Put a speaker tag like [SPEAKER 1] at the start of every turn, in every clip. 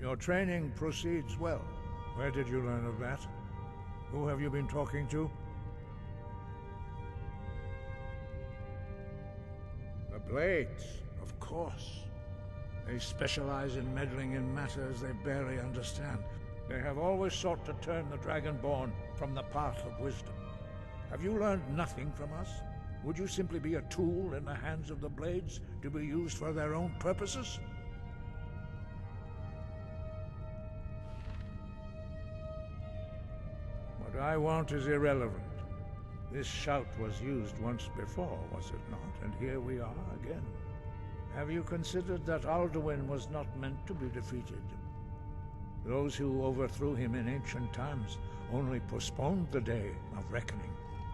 [SPEAKER 1] Your training proceeds well. Where did you learn of that? Who have you been talking to? The Blades, of course. They specialize in meddling in matters they barely understand. They have always sought to turn the Dragonborn from the path of wisdom. Have you learned nothing from us? Would you simply be a tool in the hands of the Blades to be used for their own purposes? What I want is irrelevant. This shout was used once before, was it not? And here we are again. Have you considered that Alduin was not meant to be defeated? Those who overthrew him in ancient times only postponed the day of reckoning.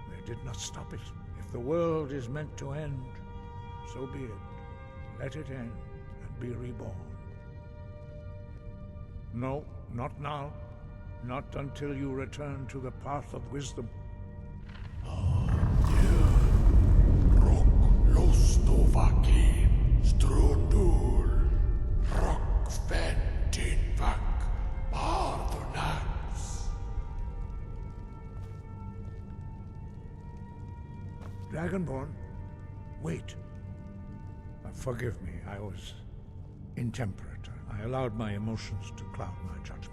[SPEAKER 1] They did not stop it. If the world is meant to end, so be it. Let it end and be reborn. No, not now. Not until you return to the path of wisdom. Dragonborn? Wait. Forgive me, I was intemperate. I allowed my emotions to cloud my judgment.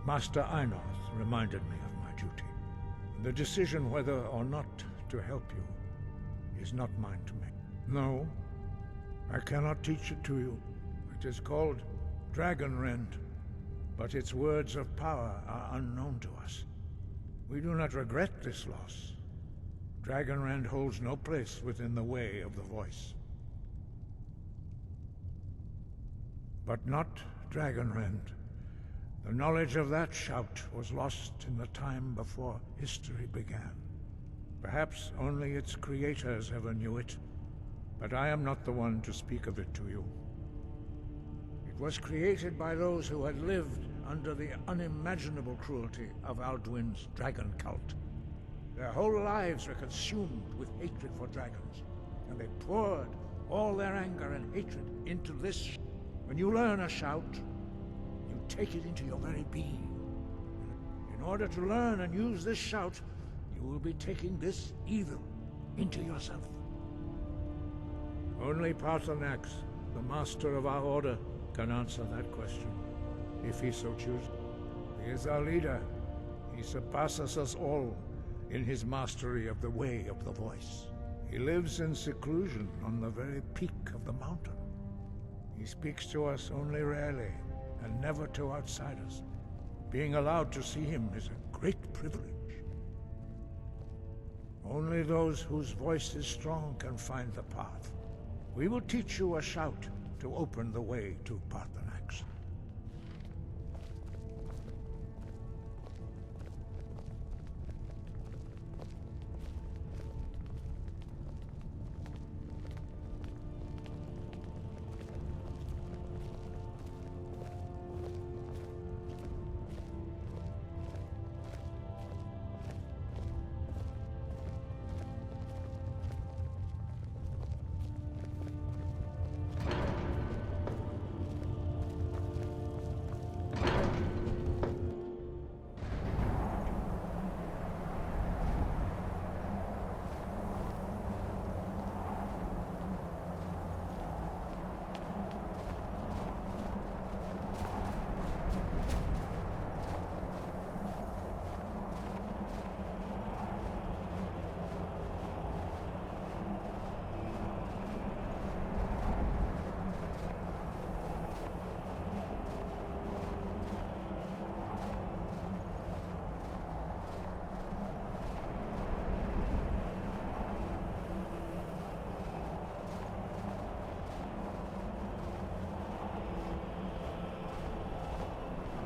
[SPEAKER 1] Master Einoth reminded me of my duty. The decision whether or not to help you is not mine to make. No, I cannot teach it to you. It is called Dragonrend, but its words of power are unknown to us. We do not regret this loss. Dragonrend holds no place within the way of the voice. But not Dragonrend. The knowledge of that shout was lost in the time before history began. Perhaps only its creators ever knew it, but I am not the one to speak of it to you. It was created by those who had lived under the unimaginable cruelty of Alduin's dragon cult. Their whole lives were consumed with hatred for dragons, and they poured all their anger and hatred into this. When you learn a shout, you take it into your very being. In order to learn and use this shout, you will be taking this evil into yourself. Only Paarthurnax, the master of our order, can answer that question, if he so chooses. He is our leader. He surpasses us all in his mastery of the way of the voice. He lives in seclusion on the very peak of the mountain. He speaks to us only rarely, and never to outsiders. Being allowed to see him is a great privilege. Only those whose voice is strong can find the path. We will teach you a shout to open the way to Paarthurnax.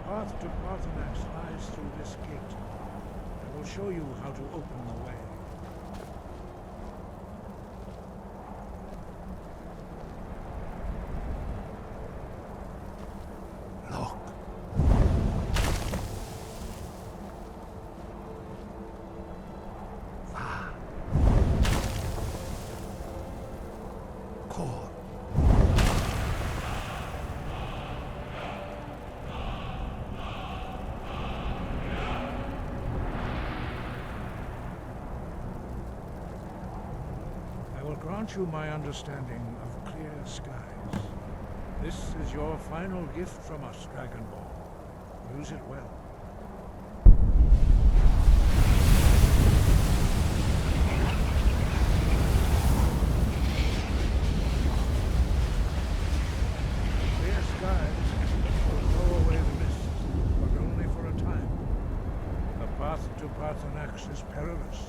[SPEAKER 1] The path to Paarthurnax lies through this gate. I will show you how to open the way. Look. Ah. Core. grant you my understanding of clear skies. This is your final gift from us, Dragon Ball. Use it well. Clear skies will blow away the mist, but only for a time. The path to Parthenax is perilous,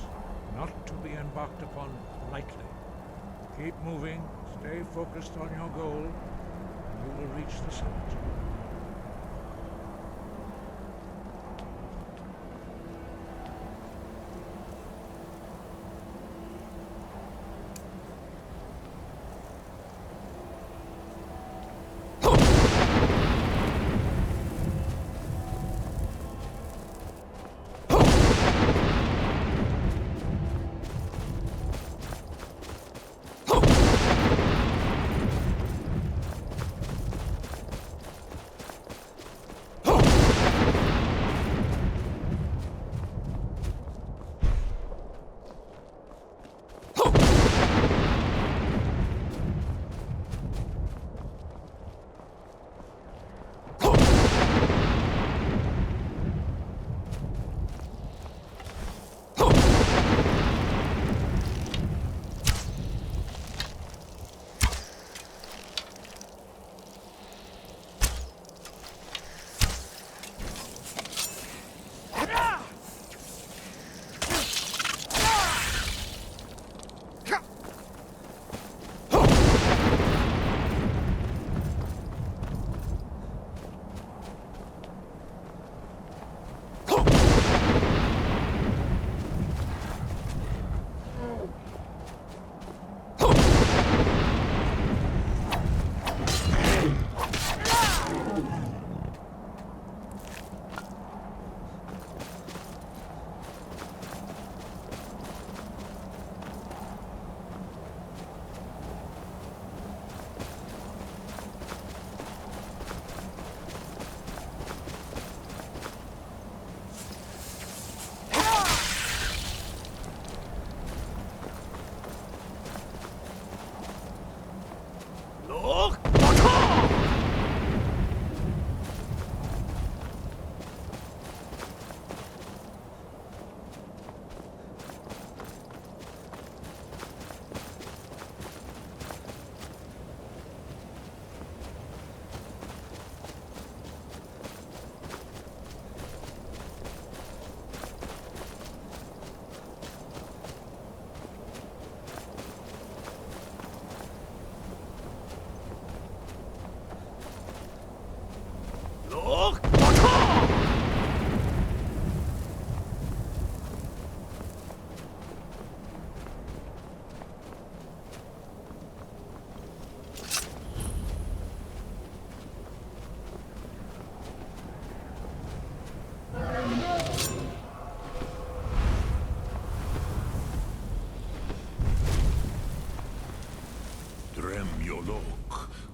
[SPEAKER 1] not to be embarked upon lightly. Keep moving, stay focused on your goal, and you will reach the summit.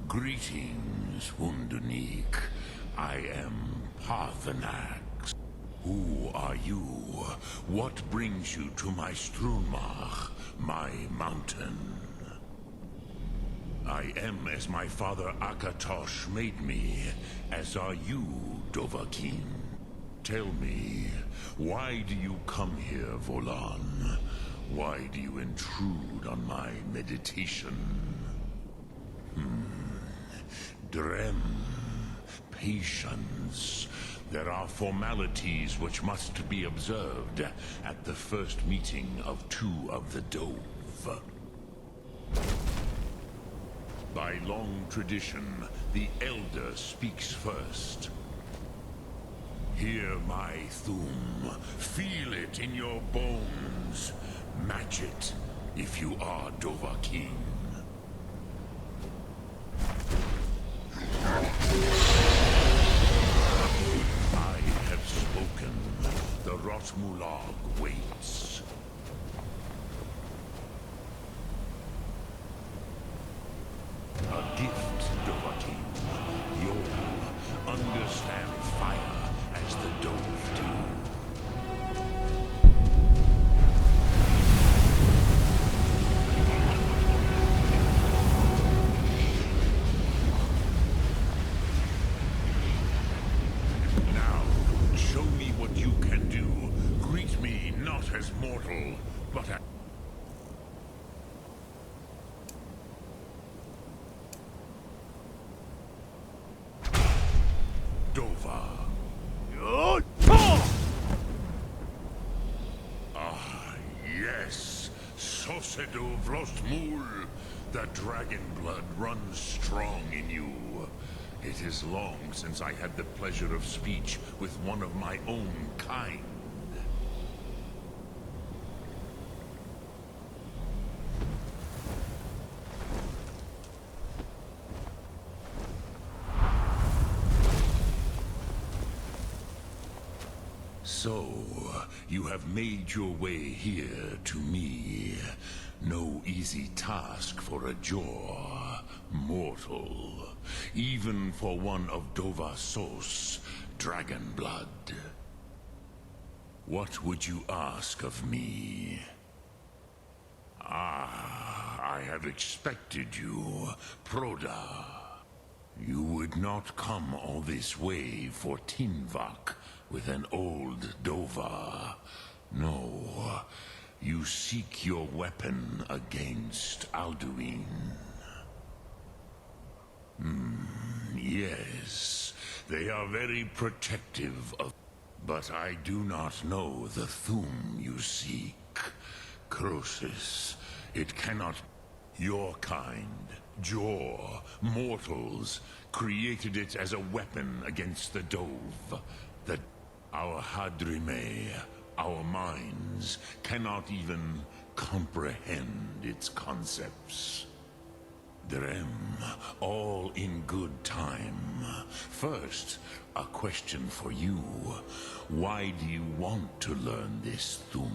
[SPEAKER 2] Greetings, Wundunique. I am Parthenax. Who are you? What brings you to my Strunmach, my mountain? I am as my father Akatosh made me, as are you, Dovahkiin. Tell me, why do you come here, Volan? Why do you intrude on my meditation? Drem, patience. There are formalities which must be observed at the first meeting of two of the Dove. By long tradition, the elder speaks first. Hear my thum, feel it in your bones. Match it if you are Dovahkiin. I have spoken. The Rotmulag waits. A gift, Dovahkiin. You'll understand fire as the Dove do. what you can do. Greet me not as mortal, but as... Dova. Ah, yes. Sosedo Vrostmul. The dragon blood runs strong in you. It is long since I had the pleasure of speech with one of my own kind. So, you have made your way here to me. No easy task for a jaw, mortal. Even for one of Dovasos, dragon blood. What would you ask of me? Ah, I have expected you, Proda. You would not come all this way for Tinvak with an old Dova. No, you seek your weapon against Alduin. Yes, they are very protective of... But I do not know the Thum you seek. Crosis, it cannot... Your kind, Jor, mortals, created it as a weapon against the Dove. Our Hadrime, our minds, cannot even comprehend its concepts. Drem, all in good time. First, a question for you. Why do you want to learn this Thum?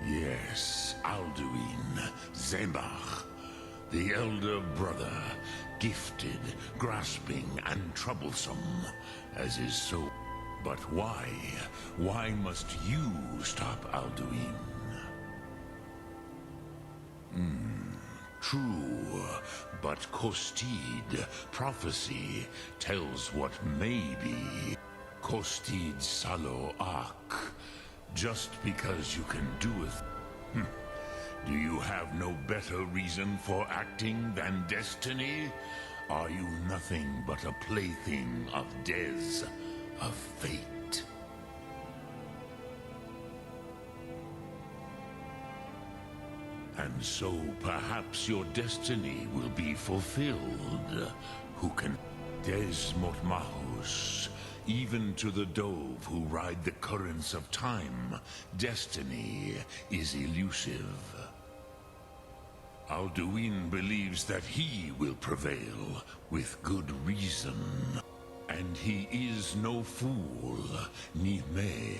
[SPEAKER 2] Yes, Alduin, Zebach, the elder brother, gifted, grasping, and troublesome, as is so. But why? Why must you stop Alduin? True, but Kostid, prophecy, tells what may be. Kostid Salo Ak. Just because you can do it. Do you have no better reason for acting than destiny? Are you nothing but a plaything of Des, of fate? And so perhaps your destiny will be fulfilled. Who can... Des Motmahus. Even to the Dove who ride the currents of time, destiny is elusive. Alduin believes that he will prevail, with good reason. And he is no fool, ni me.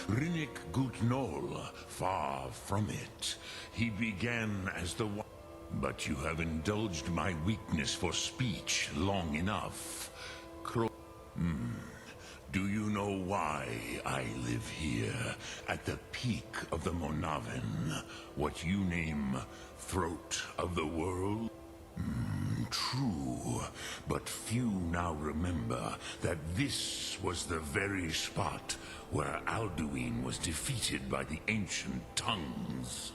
[SPEAKER 2] Rinnik Gutnol, far from it. He began as the one. But you have indulged my weakness for speech long enough. Do you know why I live here, at the peak of the Monavin, what you name throat of the world? True, but few now remember that this was the very spot where Alduin was defeated by the ancient tongues.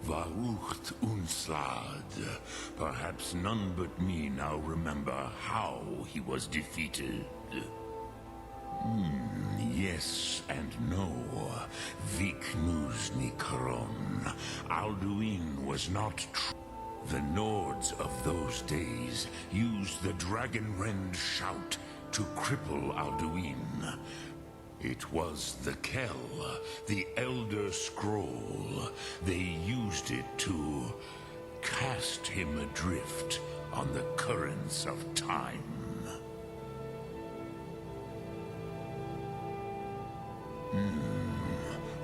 [SPEAKER 2] Varucht Unslad. Perhaps none but me now remember how he was defeated. Yes and no. Viknus Nikaron. Alduin was not true. The Nords of those days used the Dragon-Rend shout to cripple Alduin. It was the Kell, the Elder Scroll. They used it to cast him adrift on the currents of time.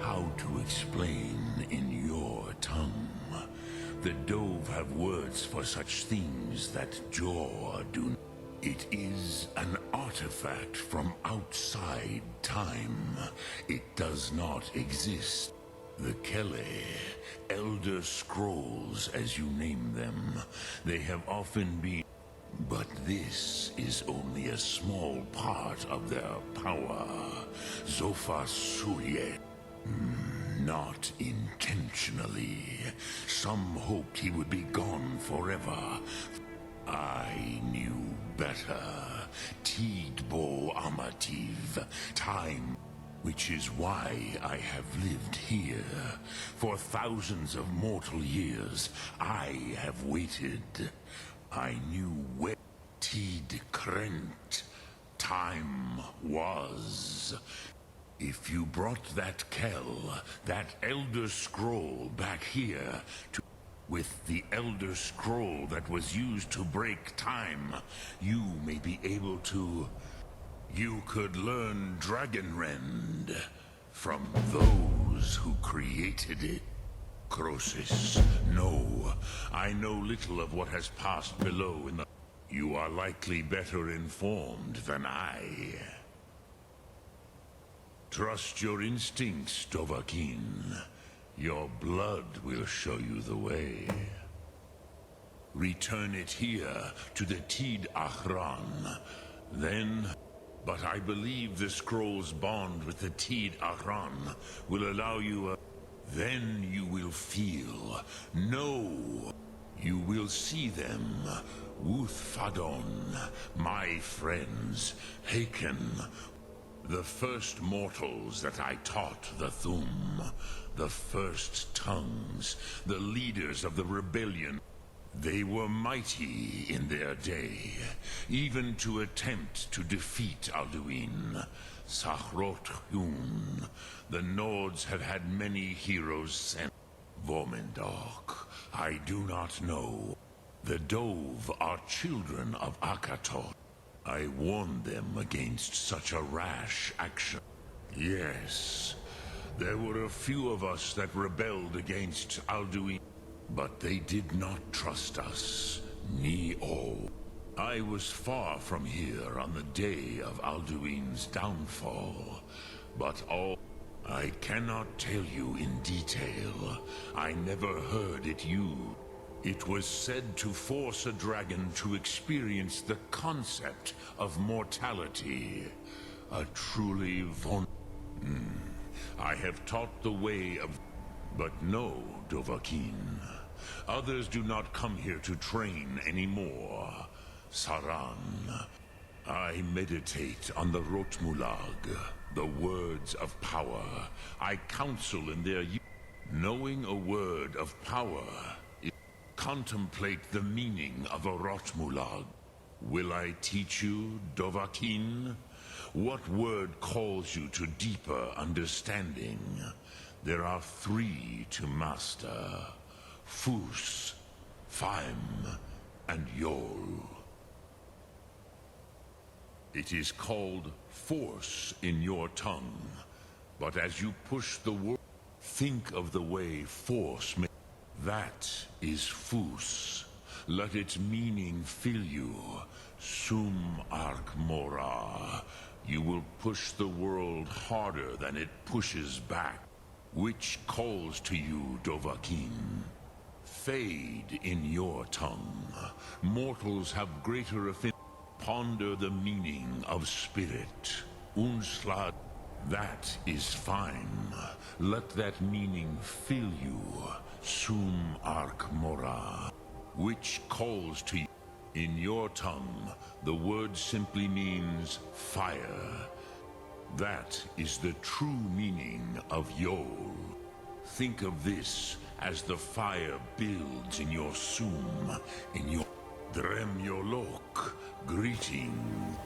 [SPEAKER 2] How to explain in your tongue? The Dove have words for such things that Jor do. It is an artifact from outside time. It does not exist. The Kele, Elder Scrolls as you name them, they have often been... But this is only a small part of their power. Zofa Suye. Not intentionally. Some hoped he would be gone forever. I knew better. Tidbo Amativ. Time. Which is why I have lived here. For thousands of mortal years, I have waited. I knew where Tid Krent time was. If you brought that Kell, that Elder Scroll back here, with the Elder Scroll that was used to break time, you may be able to... You could learn Dragonrend from those who created it. Croesus, no. I know little of what has passed below in the... You are likely better informed than I. Trust your instincts, Dovahkiin. Your blood will show you the way. Return it here to the Tid Ahran. Then... But I believe the scroll's bond with the Tid Ahran will allow you a... Then you will feel, know. You will see them. Wuthfadon, my friends, Haken, the first mortals that I taught the Thum, the first tongues, the leaders of the rebellion. They were mighty in their day, even to attempt to defeat Alduin. Sahrot Hun, the Nords have had many heroes sent. Vormendok, I do not know. The Dove are children of Akatosh. I warned them against such a rash action. Yes, there were a few of us that rebelled against Alduin, but they did not trust us, ni all. I was far from here on the day of Alduin's downfall, but all... I cannot tell you in detail. I never heard it used. It was said to force a dragon to experience the concept of mortality. A truly I have taught the way of... But no, Dovahkiin. Others do not come here to train anymore. Saran. I meditate on the Rotmulag, the words of power. I counsel in their use. Knowing a word of power, contemplate the meaning of a Rotmulag. Will I teach you, Dovahkiin? What word calls you to deeper understanding? There are 3 to master. Fus, Faim, and Yol. It is called force in your tongue, but as you push the word, think of the way force may... That is Fus. Let its meaning fill you. Sum Ark Mora. You will push the world harder than it pushes back. Which calls to you, Dovahkiin? Fade in your tongue. Mortals have greater affinity. Ponder the meaning of spirit. Unslad. That is fine. Let that meaning fill you. Sum Ark Mora. Which calls to you. In your tongue, the word simply means fire. That is the true meaning of Yol. Think of this as the fire builds in your Sum, in your Drem Yolok. Greeting.